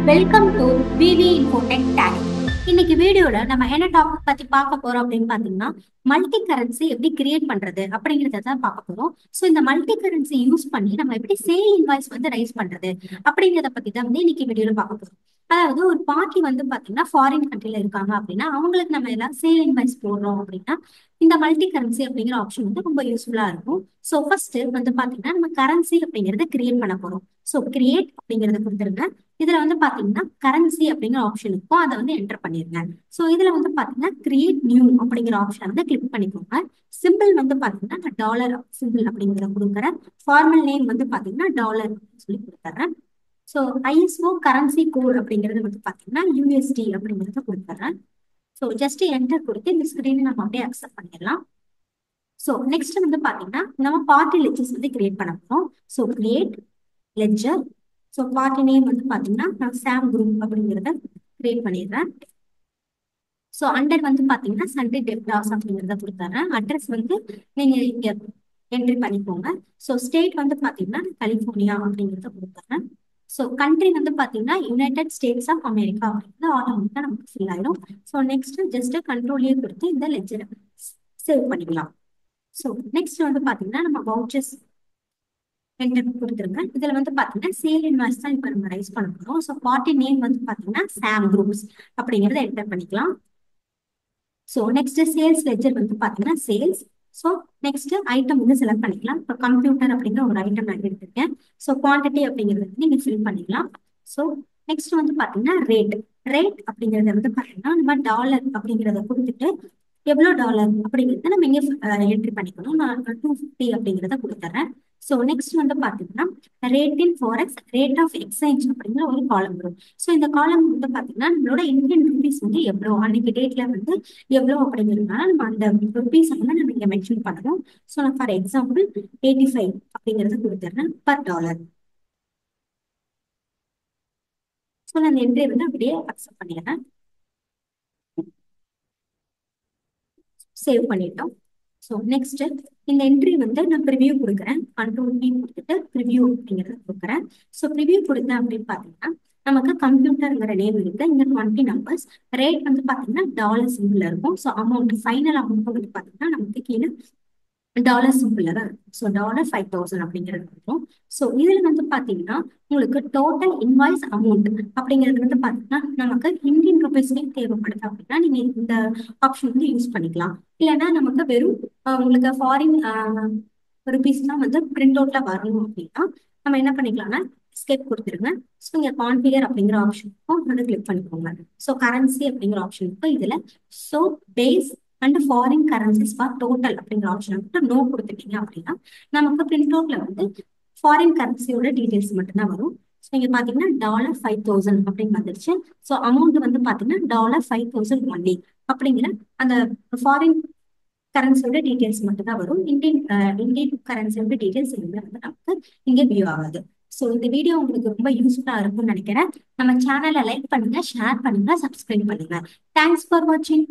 Welcome to VV Infotech Tally. இன்னைக்கு வீடியோல நம்ம என்ன டாபிக் பத்தி பார்க்க போறோம் அப்படின்னு பாத்தீங்கன்னா, மல்டி கரன்சி எப்படி கிரியேட் பண்றது அப்படிங்கறத தான் பார்க்க போறோம். ஸோ இந்த மல்டி கரன்சி யூஸ் பண்ணி நம்ம எப்படி சேல் இன்வாய்ஸ் வந்து ரைஸ் பண்றது அப்படிங்கறத பத்தி தான் வந்து இன்னைக்கு வீடியோல பார்க்க போறோம். அதாவது ஒரு பார்ட்டி வந்து பாத்தீங்கன்னா ஃபாரின் கண்ட்ரில இருக்காங்க அப்படின்னா அவங்களுக்கு நம்ம எல்லாம் சேல் இன்வாய்ஸ் போடுறோம் அப்படின்னா இந்த மல்டி கரன்சி அப்படிங்கிற ஆப்ஷன் வந்து ரொம்ப யூஸ்ஃபுல்லா இருக்கும். ஸோ ஃபர்ஸ்ட் வந்து பாத்தீங்கன்னா நம்ம கரன்சி அப்படிங்கறத கிரியேட் பண்ண போறோம். ஸோ கிரியேட் அப்படிங்கறத கொடுத்துருங்க. இதுல வந்து பாத்தீங்கன்னா கரன்சி அப்படிங்கிற ஆப்ஷன் இருக்கும், அதை வந்து என்டர் பண்ணிருங்க. ஸோ இதுல வந்து பாத்தீங்கன்னா கிரியேட் நியூ அப்படிங்கிற ஆப்ஷன் வந்து கிளிக் பண்ணிக்கோங்க. சிம்பிள் வந்து பாத்தீங்கன்னா நான் டாலர் சிம்பிள் அப்படிங்கிறத கொடுக்குறேன். ஃபார்மல் நேம் வந்து பாத்தீங்கன்னா டாலர் சொல்லி கொடுத்துறேன். ஸோ ஐஎஸ்ஓ கரன்சி கோட் அப்படிங்கிறது வந்து பாத்தீங்கன்னா யூஎஸ்டி அப்படிங்கிறத கொடுத்துறேன். ஸோ ஜஸ்ட் என்டர் கொடுத்து இந்த ஸ்கிரீனை நம்ம அப்படியே அக்செப்ட் பண்ணிடலாம். ஸோ நெக்ஸ்ட் வந்து பாத்தீங்கன்னா நம்ம பார்ட்டி லெட்ஜர்ஸ் வந்து கிரியேட் பண்ண போறோம். So create ledger. So party name வந்து பாத்தீங்கன்னா நான் சாம் குரூப் அப்படிங்கிறத கிரியேட் பண்ணிடுறேன். ஸோ அண்டர் வந்து பாத்தீங்கன்னா சண்டே டெப்டாஸ் அப்படிங்கிறத கொடுத்துறேன். அட்ரஸ் வந்து நீங்க இங்க என்ட்ரி பண்ணிக்கோங்க. ஸோ ஸ்டேட் வந்து பாத்தீங்கன்னா கலிபோர்னியா அப்படிங்கிறத கொடுத்துறேன். ஸோ கண்ட்ரி வந்து பாத்தீங்கன்னா யுனைடெட் ஸ்டேட்ஸ் ஆஃப் அமெரிக்கா அப்படிங்கிறது ஆட்டோமேட்டிக்கா நமக்கு ஃபில் ஆயிடும். ஸோ நெக்ஸ்ட் ஜஸ்ட் கண்ட்ரோலே கொடுத்து இந்த லெட்ஜரை சேவ் பண்ணிக்கலாம். ஸோ நெக்ஸ்ட் வந்து பாத்தீங்கன்னா நம்ம வவுச்சர்ஸ் என்டர் கொடுத்துருங்க. இதுல வந்து பாத்தீங்கன்னா சேல் இன்வாய்ஸ் தான் இப்ப நம்ம ரைஸ் பண்ண போறோம். ஸோ பார்ட்டி நேம் வந்து பாத்தீங்கன்னா சாம் குரூப்ஸ் அப்படிங்கறத என்டர் பண்ணிக்கலாம். ஸோ நெக்ஸ்ட் சேல்ஸ் லெட்ஜர் வந்து பாத்தீங்கன்னா சேல்ஸ். ஸோ நெக்ஸ்ட் ஐட்டம் வந்து செலக்ட் பண்ணிக்கலாம். இப்போ கம்ப்யூட்டர் அப்படிங்கிற ஒரு ஐட்டம் நான் எடுத்திருக்கேன். ஸோ குவான்டிட்டி அப்படிங்கிறது வந்து நீங்க ஃபில் பண்ணிக்கலாம். ஸோ நெக்ஸ்ட் வந்து பாத்தீங்கன்னா ரேட். ரேட் அப்படிங்கறத வந்து பாத்தீங்கன்னா நம்ம டாலர் அப்படிங்கறத கொடுத்துட்டு எவ்வளோ டாலர் அப்படிங்கிறத நம்ம இங்கே என்ட்ரி பண்ணிக்கணும். நான் 250 அப்படிங்கிறத கொடுத்துறேன். ஸோ நெக்ஸ்ட் வந்து பாத்தீங்கன்னா rate in forex rate of exchange அப்படிங்கிற ஒரு காலம் வரும். ஸோ இந்த காலம் வந்து பாத்தீங்கன்னா நம்மளோட இந்தியன் ருபீஸ் வந்து எவ்வளோ அன்னைக்கு டேட்ல வந்து எவ்வளோ அப்படிங்கிறதுனால நம்ம அந்த ருபீஸ் வந்து நம்ம இங்க மென்ஷன் பண்ணணும். ஸோ நான் ஃபார் எக்ஸாம்பிள் 85 அப்படிங்கறத கொடுத்துறேன் பர் டாலர். ஸோ நான் இந்த என்ட்ரி வந்து அப்படியே அக்செப்ட் பண்ணிடுறேன். சேவ் பண்ணிட்டோம். ஸோ நெக்ஸ்ட் இந்த என்ட்ரி வந்து நான் ப்ரிவியூ கொடுக்குறேன். கண்ட்ரோல் பி கொடுத்துட்டு ப்ரிவியூ அப்படிங்கிறத கொடுக்குறேன். ஸோ ப்ரிவியூ கொடுத்தேன் அப்படின்னு பார்த்தீங்கன்னா நமக்கு கம்ப்யூட்டருங்கிற நேம் இருக்கு. இந்த 20 நம்பர்ஸ் ரேட் வந்து பார்த்தீங்கன்னா டாலர் சிம்பிள் இருக்கும். ஸோ அமௌண்ட் ஃபைனல் அமௌண்ட் வந்து பார்த்தீங்கன்னா நமக்கு கீழே டாலர் சிம்பிள்ல தான் இருக்கும். ஸோ டாலர் 5000 அப்படிங்கிறது இருக்கும். ஸோ இதுல வந்து பாத்தீங்கன்னா உங்களுக்கு டோட்டல் இன்வாய்ஸ் அமௌண்ட் அப்படிங்கிறது வந்து பாத்தீங்கன்னா நமக்கு இந்தியன் ருபீஸ்லயே தேவைப்படுது அப்படின்னா நீங்க இந்த ஆப்ஷன் வந்து யூஸ் பண்ணிக்கலாம். இல்லைன்னா நமக்கு வெறும் உங்களுக்கு ஃபாரின் ருபீஸ் தான் வந்து பிரிண்ட் அவுட்ல வரணும் அப்படின்னா நம்ம என்ன பண்ணிக்கலாம்னா எஸ்கேப் கொடுத்துருங்க. ஸோ இங்க கான்ஃபிகர் அப்படிங்கிற ஆப்ஷன் வந்து கிளிக் பண்ணிக்கோங்க. ஸோ கரன்சி அப்படிங்கிற ஆப்ஷன் இருக்கும் இதுல. So base and foreign currencies for total அப்படிங்கிற ஆப்ஷன் வந்து நோ கொடுத்துட்டீங்க அப்படின்னா நமக்கு பிரிண்ட் அவுட்ல வந்து ஃபாரின் கரன்சியோட டீடைல்ஸ் மட்டும்தான் வரும். ஸோ இங்க பாத்தீங்கன்னா டாலர் 5000 அப்படின்னு வந்துருச்சு. ஸோ அமௌண்ட் வந்து பாத்தீங்கன்னா டாலர் 5000 ஒன்லி அப்படிங்கிற அந்த ஃபாரின் கரன்சியோட டீடைல்ஸ் மட்டும் தான் வரும். இந்தியன் கரன்சியோட டீடைல்ஸ் எதுவுமே வந்து நமக்கு இங்க வியூ ஆகாது. ஸோ இந்த வீடியோ உங்களுக்கு ரொம்ப யூஸ்ஃபுல்லா இருக்கும்னு நினைக்கிறேன். நம்ம சேனலை லைக் பண்ணுங்க, ஷேர் பண்ணுங்க, சப்ஸ்கிரைப் பண்ணுங்க. தேங்க்ஸ் ஃபார் வாட்சிங்.